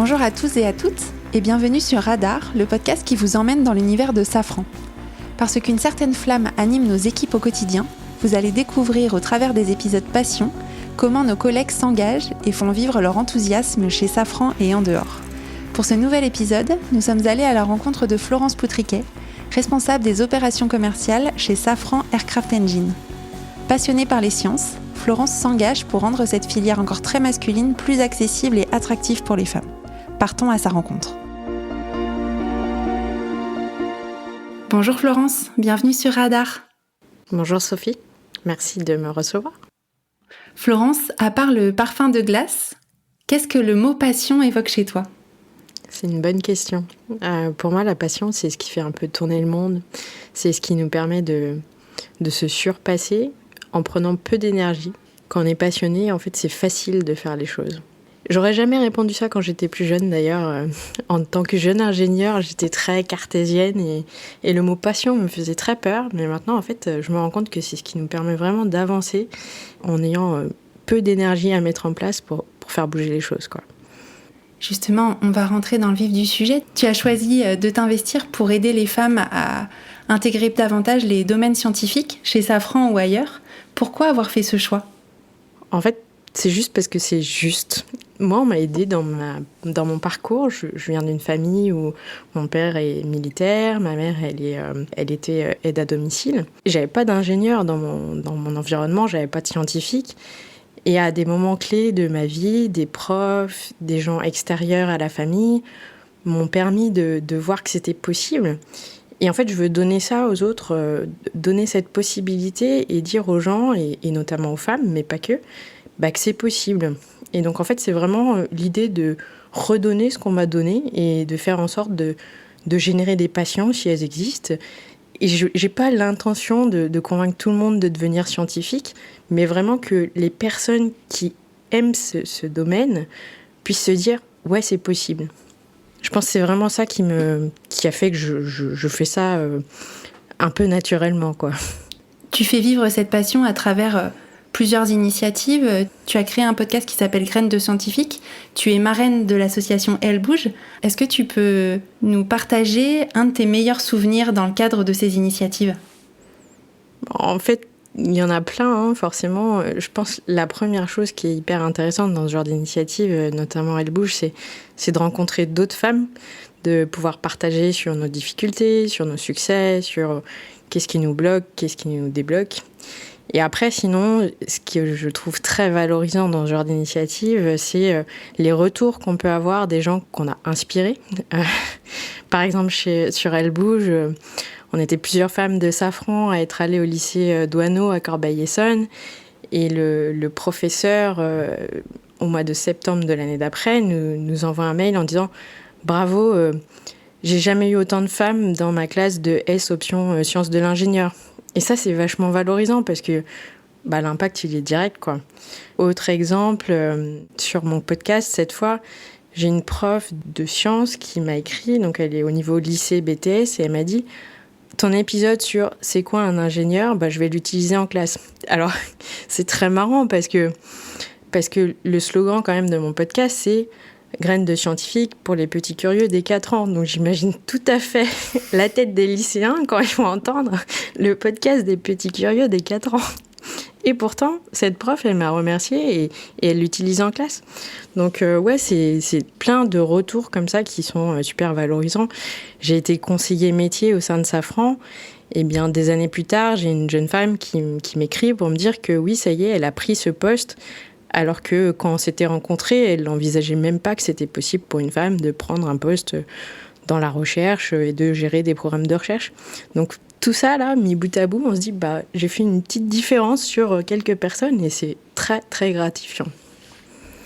Bonjour à tous et à toutes et bienvenue sur Radar, le podcast qui vous emmène dans l'univers de Safran. Parce qu'une certaine flamme anime nos équipes au quotidien, vous allez découvrir au travers des épisodes Passion comment nos collègues s'engagent et font vivre leur enthousiasme chez Safran et en dehors. Pour ce nouvel épisode, nous sommes allés à la rencontre de Florence Poutriquet, responsable des opérations commerciales chez Safran Aircraft Engine. Passionnée par les sciences, Florence s'engage pour rendre cette filière encore très masculine plus accessible et attractive pour les femmes. Partons à sa rencontre. Bonjour Florence, bienvenue sur Radar. Bonjour Sophie, merci de me recevoir. Florence, à part le parfum de glace, qu'est-ce que le mot passion évoque chez toi ? C'est une bonne question. Pour moi, la passion, c'est ce qui fait un peu tourner le monde. C'est ce qui nous permet de se surpasser en prenant peu d'énergie. Quand on est passionné, en fait, c'est facile de faire les choses. J'aurais jamais répondu ça quand j'étais plus jeune, d'ailleurs. En tant que jeune ingénieur, j'étais très cartésienne et le mot passion me faisait très peur. Mais maintenant, en fait, je me rends compte que c'est ce qui nous permet vraiment d'avancer en ayant peu d'énergie à mettre en place pour faire bouger les choses, quoi. Justement, on va rentrer dans le vif du sujet. Tu as choisi de t'investir pour aider les femmes à intégrer davantage les domaines scientifiques, chez Safran ou ailleurs. Pourquoi avoir fait ce choix ? En fait, c'est juste parce que c'est juste. Moi, on m'a aidée dans mon parcours. Je viens d'une famille où mon père est militaire, ma mère, elle était aide à domicile. J'avais pas d'ingénieur dans mon environnement, j'avais pas de scientifique. Et à des moments clés de ma vie, des profs, des gens extérieurs à la famille m'ont permis de voir que c'était possible. Et en fait, je veux donner ça aux autres, donner cette possibilité et dire aux gens, et notamment aux femmes, mais pas que c'est possible. Et donc, en fait, c'est vraiment l'idée de redonner ce qu'on m'a donné et de faire en sorte de générer des passions si elles existent. Et je n'ai pas l'intention de convaincre tout le monde de devenir scientifique, mais vraiment que les personnes qui aiment ce domaine puissent se dire « ouais, c'est possible ». Je pense que c'est vraiment ça qui a fait que je fais ça un peu naturellement, quoi. Tu fais vivre cette passion à travers plusieurs initiatives. Tu as créé un podcast qui s'appelle Graines de scientifiques. Tu es marraine de l'association Elle Bouge. Est-ce que tu peux nous partager un de tes meilleurs souvenirs dans le cadre de ces initiatives ? En fait, il y en a plein, forcément. Je pense que la première chose qui est hyper intéressante dans ce genre d'initiative, notamment Elle Bouge, c'est de rencontrer d'autres femmes, de pouvoir partager sur nos difficultés, sur nos succès, sur qu'est-ce qui nous bloque, qu'est-ce qui nous débloque. Et après, sinon, ce que je trouve très valorisant dans ce genre d'initiative, c'est les retours qu'on peut avoir des gens qu'on a inspirés. Par exemple, sur Elle Bouge, on était plusieurs femmes de Safran à être allées au lycée Douaneau à Corbeil-Essonnes. Et le professeur, au mois de septembre de l'année d'après, nous envoie un mail en disant « Bravo, j'ai jamais eu autant de femmes dans ma classe de S option sciences de l'ingénieur ». Et ça, c'est vachement valorisant parce que l'impact, il est direct, quoi. Autre exemple, sur mon podcast, cette fois, j'ai une prof de sciences qui m'a écrit, donc elle est au niveau lycée BTS, et elle m'a dit « Ton épisode sur « C'est quoi un ingénieur ?» je vais l'utiliser en classe. » Alors, c'est très marrant parce que le slogan quand même de mon podcast, c'est Graines de scientifiques pour les petits curieux dès 4 ans. Donc j'imagine tout à fait la tête des lycéens quand ils vont entendre le podcast des petits curieux dès 4 ans. Et pourtant, cette prof, elle m'a remerciée et elle l'utilise en classe. Donc c'est plein de retours comme ça qui sont super valorisants. J'ai été conseiller métier au sein de Safran. Et bien, des années plus tard, j'ai une jeune femme qui m'écrit pour me dire que oui, ça y est, elle a pris ce poste. Alors que quand on s'était rencontrés, elle n'envisageait même pas que c'était possible pour une femme de prendre un poste dans la recherche et de gérer des programmes de recherche. Donc tout ça, là, mis bout à bout, on se dit j'ai fait une petite différence sur quelques personnes et c'est très, très gratifiant.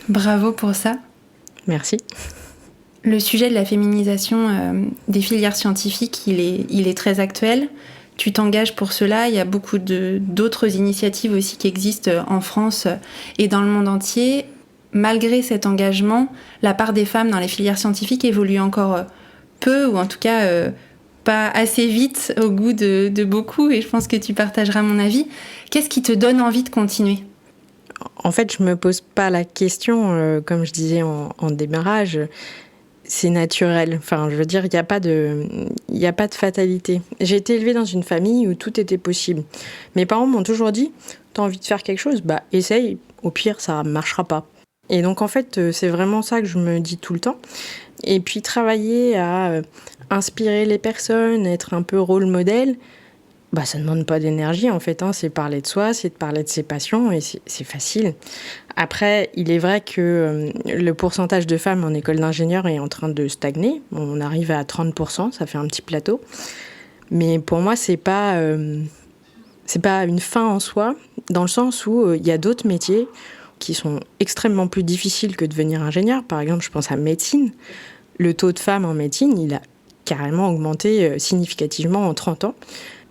Bravo pour ça. Merci. Le sujet de la féminisation des filières scientifiques, il est très actuel. Tu t'engages pour cela, il y a beaucoup d'autres initiatives aussi qui existent en France et dans le monde entier. Malgré cet engagement, la part des femmes dans les filières scientifiques évolue encore peu, ou en tout cas pas assez vite au goût de beaucoup, et je pense que tu partageras mon avis. Qu'est-ce qui te donne envie de continuer ? En fait, je me pose pas la question, comme je disais en démarrage. c'est naturel. Enfin, je veux dire, il n'y a pas de fatalité. J'ai été élevée dans une famille où tout était possible. Mes parents m'ont toujours dit, t'as envie de faire quelque chose, essaye, au pire, ça ne marchera pas. Et donc, en fait, c'est vraiment ça que je me dis tout le temps. Et puis, travailler à inspirer les personnes, être un peu rôle modèle, ça ne demande pas d'énergie, en fait. C'est parler de soi, c'est de parler de ses passions, et c'est facile. Après, il est vrai que le pourcentage de femmes en école d'ingénieur est en train de stagner. On arrive à 30%, ça fait un petit plateau. Mais pour moi, c'est pas une fin en soi, dans le sens où il y a d'autres métiers qui sont extrêmement plus difficiles que de devenir ingénieur. Par exemple, je pense à médecine. Le taux de femmes en médecine, il a carrément augmenté significativement en 30 ans.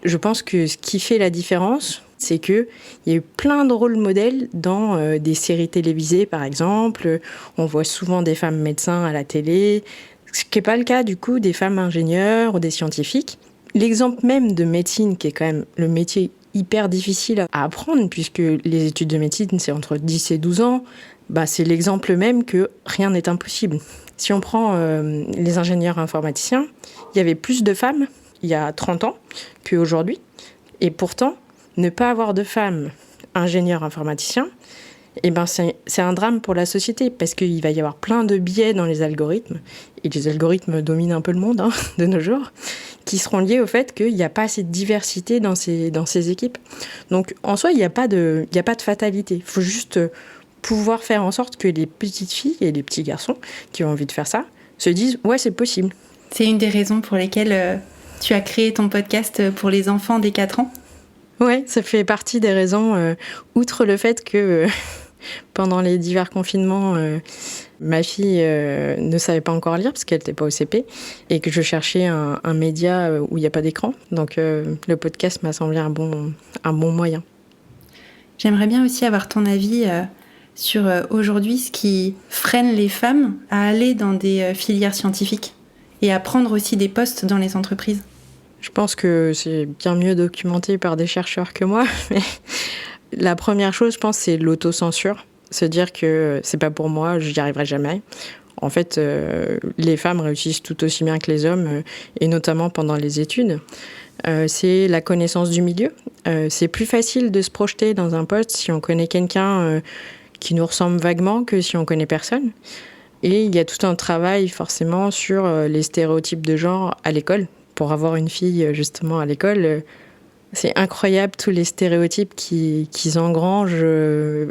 Je pense que ce qui fait la différence, c'est qu'il y a eu plein de rôles modèles dans des séries télévisées, par exemple. On voit souvent des femmes médecins à la télé, ce qui n'est pas le cas, du coup, des femmes ingénieurs ou des scientifiques. L'exemple même de médecine, qui est quand même le métier hyper difficile à apprendre, puisque les études de médecine, c'est entre 10 et 12 ans, c'est l'exemple même que rien n'est impossible. Si on prend les ingénieurs informaticiens, il y avait plus de femmes il y a 30 ans qu'aujourd'hui. Et pourtant, ne pas avoir de femmes ingénieurs informaticiens, c'est un drame pour la société, parce qu'il va y avoir plein de biais dans les algorithmes, et les algorithmes dominent un peu le monde de nos jours, qui seront liés au fait qu'il n'y a pas assez de diversité dans ces équipes. Donc, en soi, il n'y a pas de fatalité. Il faut juste pouvoir faire en sorte que les petites filles et les petits garçons qui ont envie de faire ça se disent « ouais, c'est possible ». C'est une des raisons pour lesquelles tu as créé ton podcast pour les enfants dès 4 ans ? Ouais, ça fait partie des raisons, outre le fait que pendant les divers confinements, ma fille ne savait pas encore lire parce qu'elle n'était pas au CP et que je cherchais un média où il n'y a pas d'écran. Donc le podcast m'a semblé un bon moyen. J'aimerais bien aussi avoir ton avis sur aujourd'hui ce qui freine les femmes à aller dans des filières scientifiques et à prendre aussi des postes dans les entreprises. Je pense que c'est bien mieux documenté par des chercheurs que moi, mais la première chose, je pense, c'est l'autocensure. Se dire que c'est pas pour moi, je n'y arriverai jamais. En fait, les femmes réussissent tout aussi bien que les hommes, et notamment pendant les études. C'est la connaissance du milieu. C'est plus facile de se projeter dans un poste si on connaît quelqu'un qui nous ressemble vaguement que si on connaît personne. Et il y a tout un travail forcément sur les stéréotypes de genre à l'école. Pour avoir une fille justement à l'école, c'est incroyable tous les stéréotypes qu'ils engrangent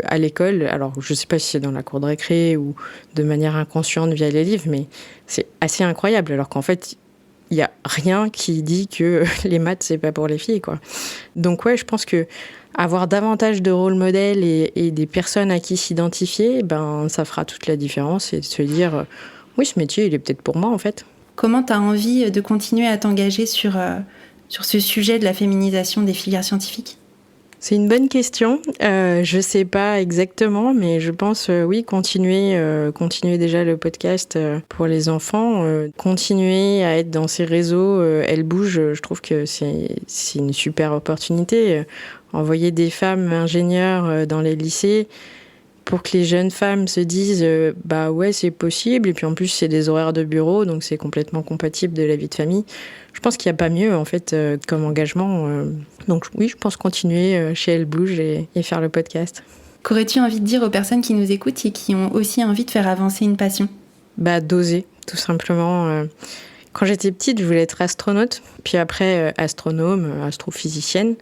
à l'école. Alors je ne sais pas si c'est dans la cour de récré ou de manière inconsciente via les livres, mais c'est assez incroyable. Alors qu'en fait, il n'y a rien qui dit que les maths, c'est pas pour les filles, quoi. Donc ouais, je pense que avoir davantage de rôle modèles et des personnes à qui s'identifier, ça fera toute la différence, et de se dire oui, ce métier, il est peut-être pour moi en fait. Comment tu as envie de continuer à t'engager sur ce sujet de la féminisation des filières scientifiques ? C'est une bonne question. Je ne sais pas exactement, mais je pense, oui, continuer déjà le podcast pour les enfants, continuer à être dans ces réseaux. Elle bouge, je trouve que c'est une super opportunité. Envoyer des femmes ingénieures dans les lycées pour que les jeunes femmes se disent ouais, c'est possible, et puis en plus c'est des horaires de bureau, donc c'est complètement compatible de la vie de famille. Je pense qu'il n'y a pas mieux en fait comme engagement. Donc oui, je pense continuer chez Elle Bouge et faire le podcast. Qu'aurais-tu envie de dire aux personnes qui nous écoutent et qui ont aussi envie de faire avancer une passion ? D'oser, tout simplement. Quand j'étais petite, je voulais être astronaute, puis après astronome, astrophysicienne.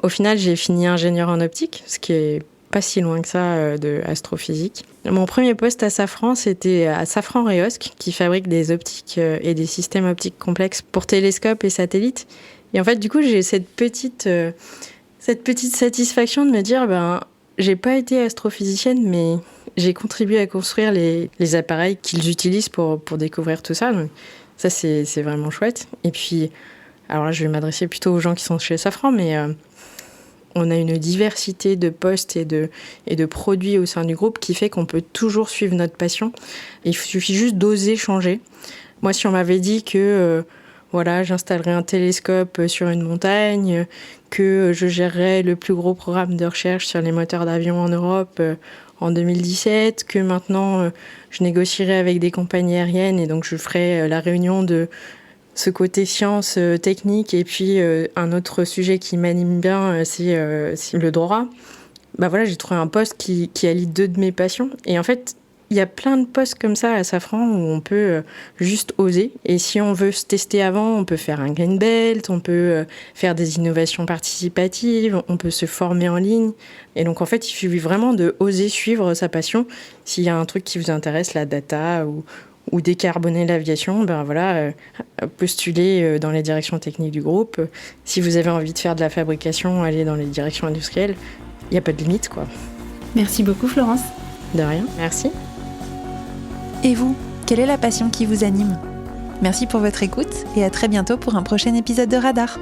Au final, j'ai fini ingénieur en optique, ce qui est pas si loin que ça de astrophysique. Mon premier poste à Safran, c'était à Safran Reosc, qui fabrique des optiques et des systèmes optiques complexes pour télescopes et satellites. Et en fait, du coup, j'ai cette petite satisfaction de me dire, j'ai pas été astrophysicienne, mais j'ai contribué à construire les appareils qu'ils utilisent pour découvrir tout ça. Donc, ça, c'est vraiment chouette. Et puis, alors là, je vais m'adresser plutôt aux gens qui sont chez Safran, mais on a une diversité de postes et de produits au sein du groupe qui fait qu'on peut toujours suivre notre passion. Il suffit juste d'oser changer. Moi, si on m'avait dit que j'installerais un télescope sur une montagne, que je gérerais le plus gros programme de recherche sur les moteurs d'avion en Europe en 2017, que maintenant je négocierai avec des compagnies aériennes et donc je ferai la réunion de ce côté science technique et puis un autre sujet qui m'anime bien, c'est le droit. Voilà, j'ai trouvé un poste qui allie 2 de mes passions. Et en fait, il y a plein de postes comme ça à Safran où on peut juste oser. Et si on veut se tester avant, on peut faire un green belt, on peut faire des innovations participatives, on peut se former en ligne. Et donc, en fait, il suffit vraiment de oser suivre sa passion. S'il y a un truc qui vous intéresse, la data ou décarboner l'aviation, postulez dans les directions techniques du groupe. Si vous avez envie de faire de la fabrication, allez dans les directions industrielles. Il n'y a pas de limite, quoi. Merci beaucoup, Florence. De rien, merci. Et vous, quelle est la passion qui vous anime ? Merci pour votre écoute et à très bientôt pour un prochain épisode de Radar.